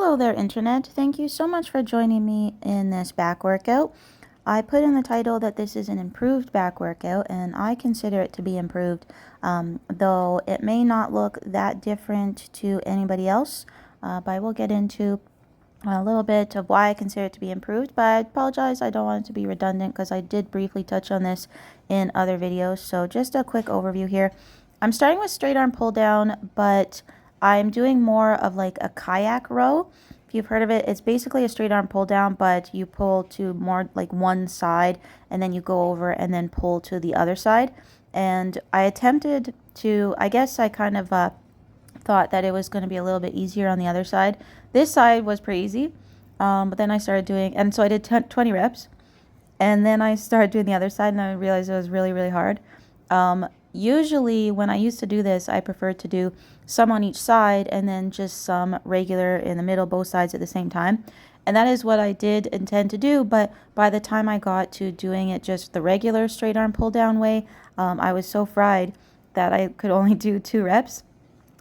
Hello there, Internet. Thank you so much for joining me in this back workout. I put in the title that this is an improved back workout, and I consider it to be improved, though it may not look that different to anybody else. But I will get into a little bit of why I consider it to be improved, but I apologize, I don't want it to be redundant because I did briefly touch on this in other videos. So just a quick overview here. I'm starting with straight arm pull down, but I'm doing more of like a kayak row. If you've heard of it, it's basically a straight arm pull down, but you pull to more like one side and then you go over and then pull to the other side. And I attempted to, I guess I kind of thought that it was going to be a little bit easier on the other side. This side was pretty easy, but then I started doing, and so I did 20 reps, and then I started doing the other side, and I realized it was really, really hard. Usually when I used to do this, I preferred to do some on each side and then just some regular in the middle, both sides at the same time. And that is what I did intend to do, but by the time I got to doing it just the regular straight arm pull down way, I was so fried that I could only do 2 reps.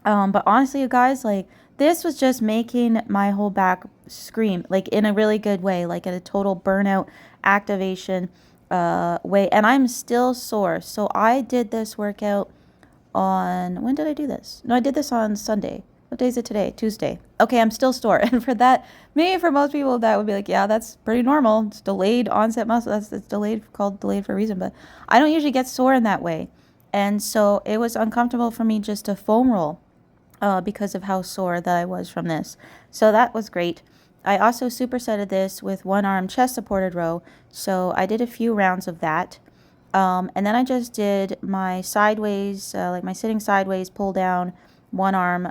But honestly, you guys, like, this was just making my whole back scream, like, in a really good way, like, in a total burnout activation way. And I'm still sore. So I did this workout on, when did I do this? No, I did this on Sunday. What day is it today? Tuesday. Okay, I'm still sore. And for that, maybe for most people, that would be like, yeah, that's pretty normal. It's delayed onset muscle. It's delayed, called delayed for a reason. But I don't usually get sore in that way. And so it was uncomfortable for me just to foam roll because of how sore that I was from this. So that was great. I also supersetted this with one arm chest supported row. So I did a few rounds of that. And then I just did my sideways, like my sitting sideways pull down, one arm.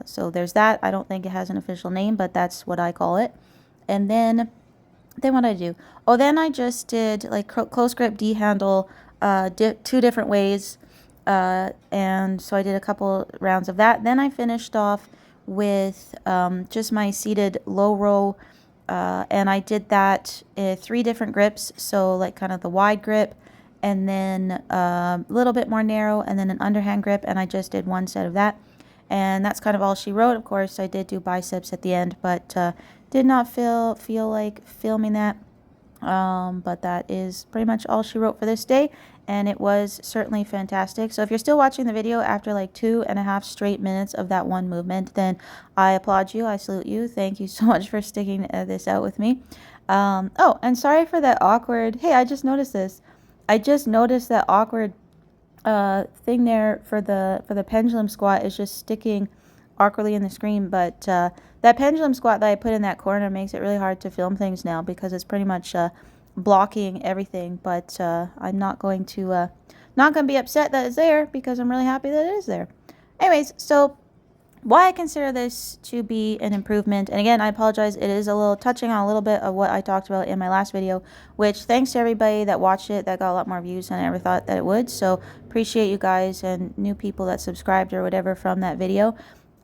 So there's that. I don't think it has an official name, but that's what I call it. And then what did I do? Oh, then I just did like close grip D handle, 2 different ways. And so I did a couple rounds of that. Then I finished off with just my seated low row, and I did that 3 different grips. So like kind of the wide grip, and then a little bit more narrow, and then an underhand grip, and I just did 1 set of that. And that's kind of all she wrote. Of course, I did do biceps at the end, but did not feel like filming that. But that is pretty much all she wrote for this day, and it was certainly fantastic. So if you're still watching the video after like 2.5 straight minutes of that one movement, then I applaud you. I salute you. Thank you so much for sticking this out with me. Oh, and sorry for that awkward, hey, I just noticed this. I just noticed that awkward thing there for the pendulum squat is just sticking awkwardly in the screen, but that pendulum squat that I put in that corner makes it really hard to film things now because it's pretty much blocking everything. But I'm not going to be upset that it's there because I'm really happy that it is there. Anyways, so why I consider this to be an improvement, and again, I apologize, it is a little touching on a little bit of what I talked about in my last video, which thanks to everybody that watched it, that got a lot more views than I ever thought that it would. So appreciate you guys and new people that subscribed or whatever from that video.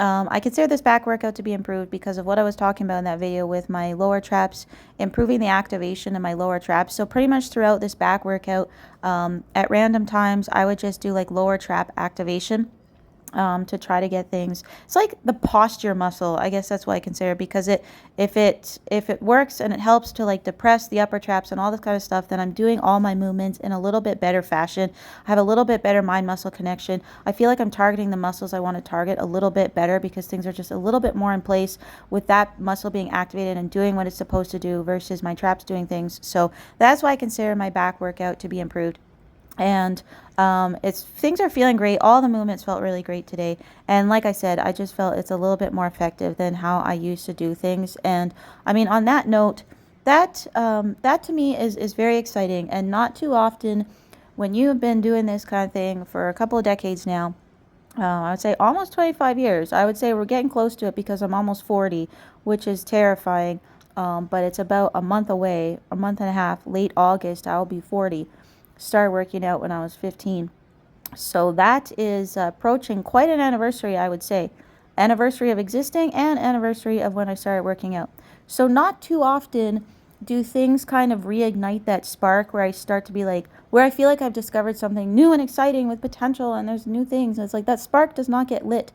I consider this back workout to be improved because of what I was talking about in that video with my lower traps, improving the activation of my lower traps. So pretty much throughout this back workout, at random times, I would just do like lower trap activation. To try to get things. It's like the posture muscle. I guess that's what I consider, because if it works and it helps to like depress the upper traps and all this kind of stuff, then I'm doing all my movements in a little bit better fashion. I have a little bit better mind muscle connection. I feel like I'm targeting the muscles I want to target a little bit better because things are just a little bit more in place with that muscle being activated and doing what it's supposed to do versus my traps doing things. So that's why I consider my back workout to be improved. And things are feeling great. All the movements felt really great today, and like I said, I just felt it's a little bit more effective than how I used to do things. And I mean, on that note, that to me is very exciting, and not too often when you have been doing this kind of thing for a couple of decades now. I would say almost 25 years. I would say we're getting close to it because I'm almost 40, which is terrifying. But it's about a month away, a month and a half. Late August, I'll be 40. Started working out when I was 15. So that is approaching quite an anniversary, I would say. Anniversary of existing and anniversary of when I started working out. So not too often do things kind of reignite that spark where I start to be like, where I feel like I've discovered something new and exciting with potential and there's new things. And it's like that spark does not get lit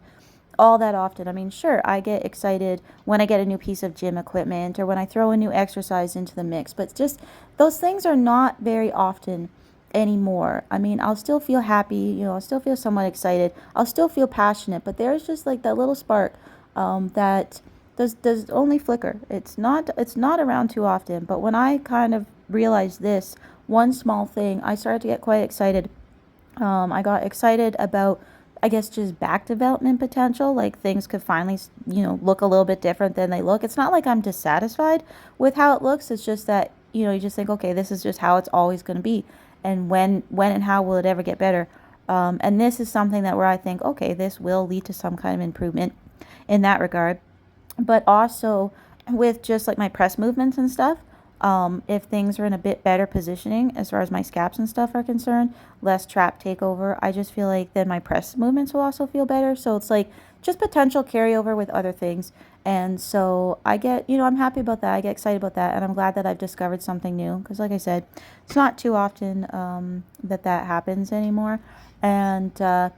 all that often. I mean, sure, I get excited when I get a new piece of gym equipment or when I throw a new exercise into the mix, but just those things are not very often anymore. I mean, I'll still feel happy, I'll still feel somewhat excited. I'll still feel passionate, but there's just like that little spark that does only flicker. It's not around too often, but when I kind of realized this one small thing, I started to get quite excited. I got excited about, I guess, just back development potential. Like things could finally, look a little bit different than they look. It's not like I'm dissatisfied with how it looks. It's just that, you just think, okay, this is just how it's always going to be. And when and how will it ever get better? And this is something that where I think, okay, this will lead to some kind of improvement in that regard. But also with just like my press movements and stuff, if things are in a bit better positioning as far as my scaps and stuff are concerned, less trap takeover, I just feel like then my press movements will also feel better. So it's like just potential carryover with other things. And so I get, I'm happy about that. I get excited about that. And I'm glad that I've discovered something new. Because like I said, it's not too often that happens anymore. And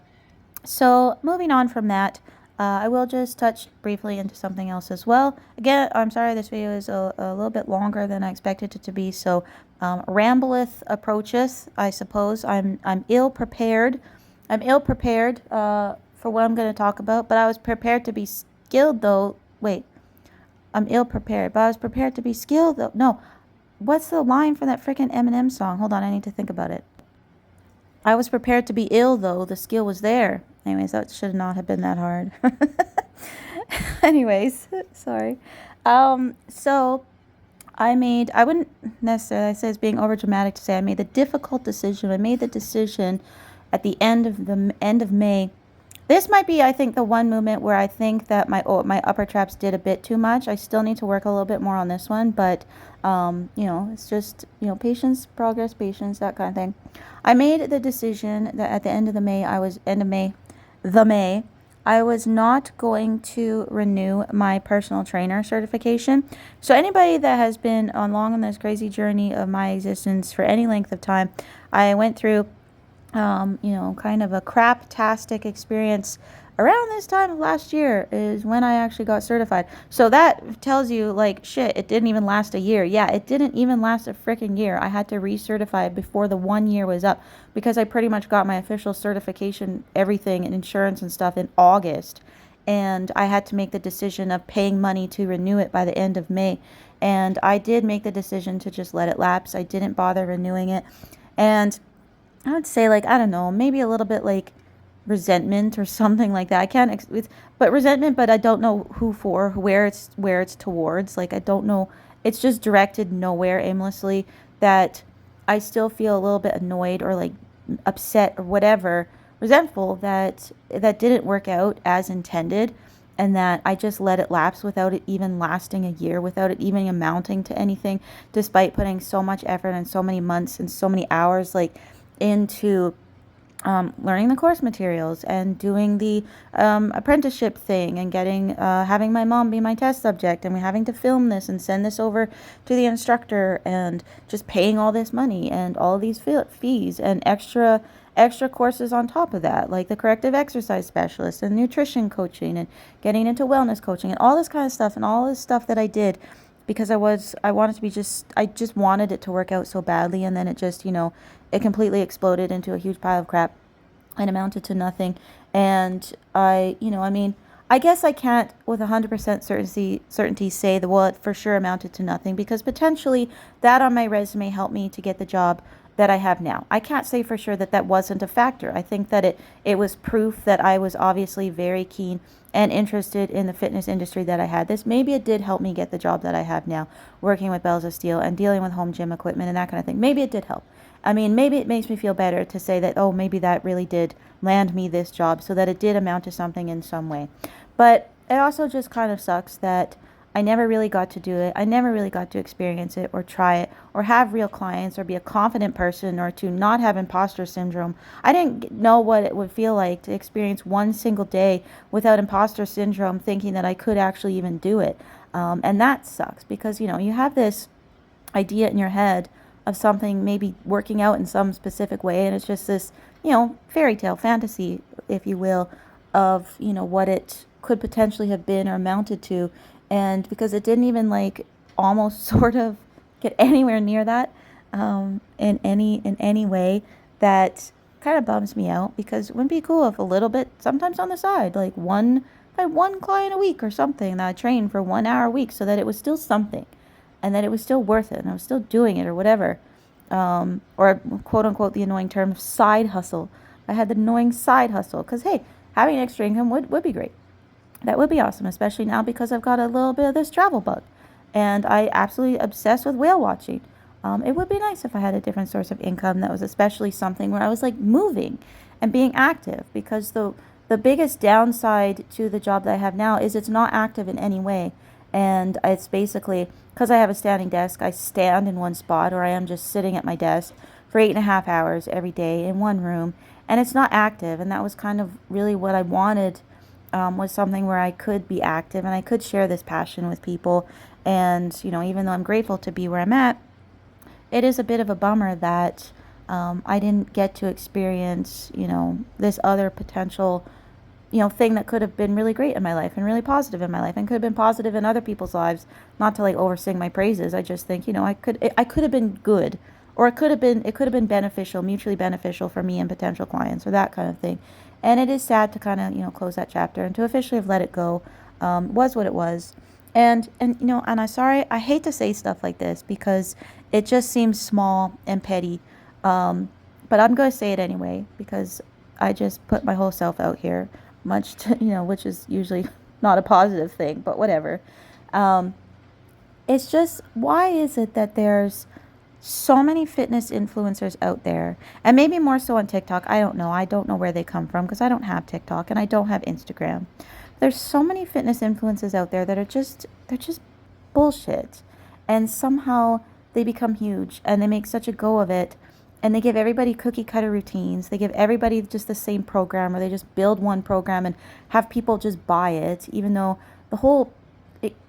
so moving on from that, I will just touch briefly into something else as well. Again, I'm sorry this video is a little bit longer than I expected it to be, so rambleth approacheth, I suppose. I'm ill prepared. I'm ill prepared for what I'm going to talk about, but I was prepared to be skilled though. Wait, I'm ill prepared, but I was prepared to be skilled though. No, what's the line from that freaking Eminem song? Hold on, I need to think about it. I was prepared to be ill though the skill was there. Anyways, that should not have been that hard. Anyways, sorry. So I wouldn't necessarily say it's being over dramatic to say I made the difficult decision. I made the decision at the end of May. This might be, I think, the one movement where I think that my upper traps did a bit too much. I still need to work a little bit more on this one, but it's just, patience, progress, patience, that kind of thing. I made the decision that at the end of May, I was not going to renew my personal trainer certification. So anybody that has been along on this crazy journey of my existence for any length of time, I went through kind of a crap-tastic experience around this time of last year is when I actually got certified. So that tells you, like, shit, it didn't even last a year. Yeah, it didn't even last a freaking year. I had to recertify before the 1 year was up because I pretty much got my official certification, everything, and insurance and stuff in August. And I had to make the decision of paying money to renew it by the end of May. And I did make the decision to just let it lapse. I didn't bother renewing it. And I would say, like, I don't know, maybe a little bit like resentment or something like that. I can't, but resentment, but I don't know who for, where it's towards. Like, I don't know. It's just directed nowhere aimlessly that I still feel a little bit annoyed or like upset or whatever, resentful that didn't work out as intended and that I just let it lapse without it even lasting a year, without it even amounting to anything, despite putting so much effort and so many months and so many hours, like, into learning the course materials and doing the apprenticeship thing and having my mom be my test subject and we having to film this and send this over to the instructor and just paying all this money and all of these fees and extra courses on top of that, like the corrective exercise specialist and nutrition coaching and getting into wellness coaching and all this kind of stuff and all this stuff that I did because I just wanted it to work out so badly, and then it just, it completely exploded into a huge pile of crap and amounted to nothing. And I guess I can't with 100% certainty say that, well, it for sure amounted to nothing because potentially that on my resume helped me to get the job that I have now. I can't say for sure that wasn't a factor. I think that it was proof that I was obviously very keen and interested in the fitness industry that I had. Maybe it did help me get the job that I have now, working with Bells of Steel and dealing with home gym equipment and that kind of thing. Maybe it did help. I mean, maybe it makes me feel better to say that, oh, maybe that really did land me this job so that it did amount to something in some way. But it also just kind of sucks that I never really got to do it. I never really got to experience it or try it or have real clients or be a confident person or to not have imposter syndrome. I didn't know what it would feel like to experience one single day without imposter syndrome, thinking that I could actually even do it. And that sucks because, you have this idea in your head of something maybe working out in some specific way, and it's just this, fairy tale fantasy, if you will, of, could potentially have been or amounted to. And because it didn't even like almost sort of get anywhere near that in any way, that kind of bums me out, because it wouldn't be cool if a little bit sometimes on the side, like I had one client a week or something that I trained for 1 hour a week, so that it was still something and that it was still worth it and I was still doing it or whatever. Or quote unquote the annoying term side hustle. I had the annoying side hustle because, hey, having extra income would be great. That would be awesome, especially now because I've got a little bit of this travel bug. And I absolutely obsessed with whale watching. It would be nice if I had a different source of income that was especially something where I was like moving and being active, because the biggest downside to the job that I have now is it's not active in any way. And it's basically because I have a standing desk, I stand in one spot, or I am just sitting at my desk for 8.5 hours every day in one room, and it's not active. And that was kind of really what I wanted, was something where I could be active and I could share this passion with people. And, even though I'm grateful to be where I'm at, it is a bit of a bummer that I didn't get to experience, this other potential, thing that could have been really great in my life and really positive in my life and could have been positive in other people's lives. Not to like oversing my praises. I just think, I could have been good, or it could have been beneficial, mutually beneficial for me and potential clients, or that kind of thing. And it is sad to kind of, close that chapter and to officially have let it go. Was what it was. And I hate to say stuff like this because it just seems small and petty. But I'm going to say it anyway because I just put my whole self out here, much to, which is usually not a positive thing, but whatever. Um, it's just, why is it that there's so many fitness influencers out there, and maybe more so on TikTok? I don't know. I don't know where they come from because I don't have TikTok and I don't have Instagram. There's so many fitness influencers out there that they're just bullshit. And somehow they become huge and they make such a go of it, and they give everybody cookie cutter routines. They give everybody just the same program, or they just build one program and have people just buy it, even though the whole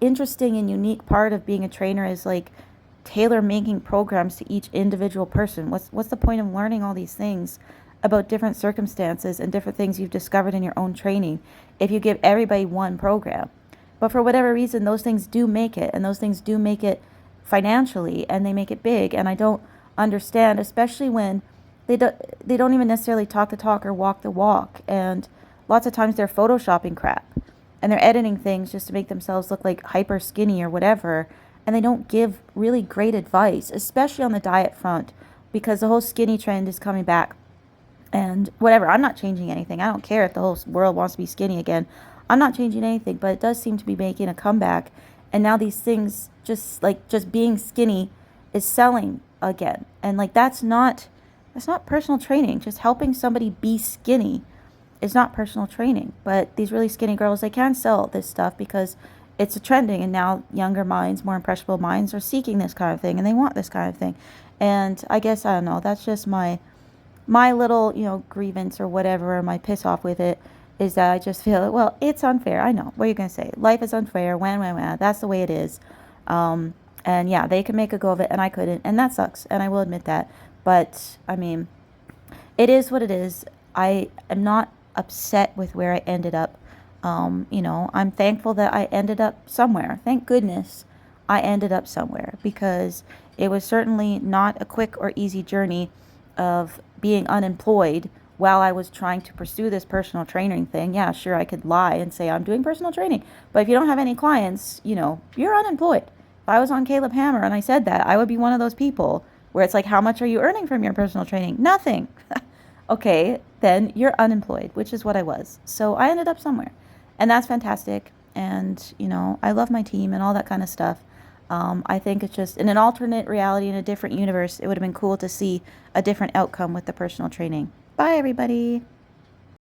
interesting and unique part of being a trainer is like tailor making programs to each individual person. What's the point of learning all these things about different circumstances and different things you've discovered in your own training if you give everybody one program? But for whatever reason, those things do make it, and those things do make it financially, and they make it big. And I don't understand, especially when they don't even necessarily talk the talk or walk the walk. And lots of times they're photoshopping crap, and they're editing things just to make themselves look like hyper skinny or whatever. And they don't give really great advice, especially on the diet front, because the whole skinny trend is coming back. And whatever, I'm not changing anything. I don't care if the whole world wants to be skinny again. I'm not changing anything, but it does seem to be making a comeback. And now these things, just being skinny, is selling again. And like that's not personal training. Just helping somebody be skinny is not personal training. But these really skinny girls, they can sell this stuff because it's a trending, and now younger minds, more impressionable minds are seeking this kind of thing, and they want this kind of thing. And I guess, I don't know, that's just my little, grievance or whatever, or my piss off with it, is that I just feel, well, it's unfair. I know. What are you going to say? Life is unfair. When. That's the way it is. And yeah, they can make a go of it and I couldn't. And that sucks. And I will admit that. But I mean, it is what it is. I am not upset with where I ended up. I'm thankful that I ended up somewhere. Thank goodness I ended up somewhere, because it was certainly not a quick or easy journey of being unemployed while I was trying to pursue this personal training thing. Yeah, sure, I could lie and say I'm doing personal training, but if you don't have any clients, you're unemployed. If I was on Caleb Hammer and I said that, I would be one of those people where it's like, how much are you earning from your personal training? Nothing. Okay, then you're unemployed, which is what I was. So I ended up somewhere, and that's fantastic. And, I love my team and all that kind of stuff. I think it's just in an alternate reality, in a different universe, it would have been cool to see a different outcome with the personal training. Bye, everybody.